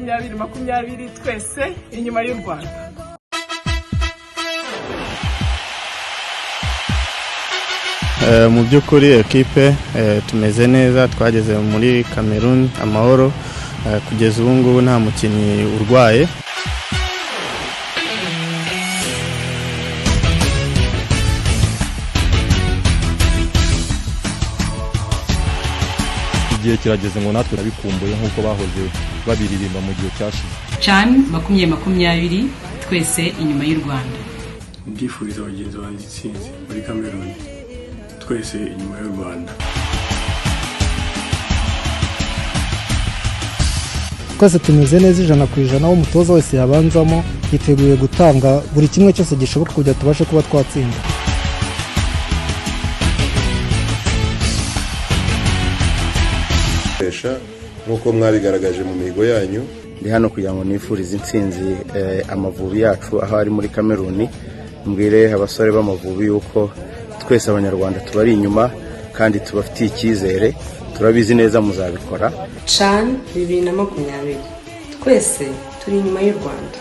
2020 twese inyuma y'u Rwanda. Mu by'ukuri ekipe tumeze neza, twageze muri Cameroon amahoro, kugeza ubu ngubu nta mukinnyi urwaye. Igihe kirageze ngo natwe nabikumbuye nk'uko bahoze babiririmba mu gihe cyashize. CHAN 2020 twese inyuma y'u Rwanda. Ndifuriza abagenzi banjye intsinzi muri Cameroon, twese inyuma y'u Rwanda. Twese tumeze neza 100%, aho umutoza wese yabanzamo yiteguye gutanga buri kimwe cyose gishoboka kugira tubashe kuba twatsinda. Nkuko mwabigaragaje mu mihigo yanyu, Ndi hano kugira ngo nifurize intsinzi Amavubi yacu aho ari muri Cameroon. Mbwire abasore b'Amavubi yuko twese abanyarwanda tubari inyuma kandi tubafitiye icyizere, turabizi neza muzabikora. CHAN 2020 twese turi inyuma y'u Rwanda.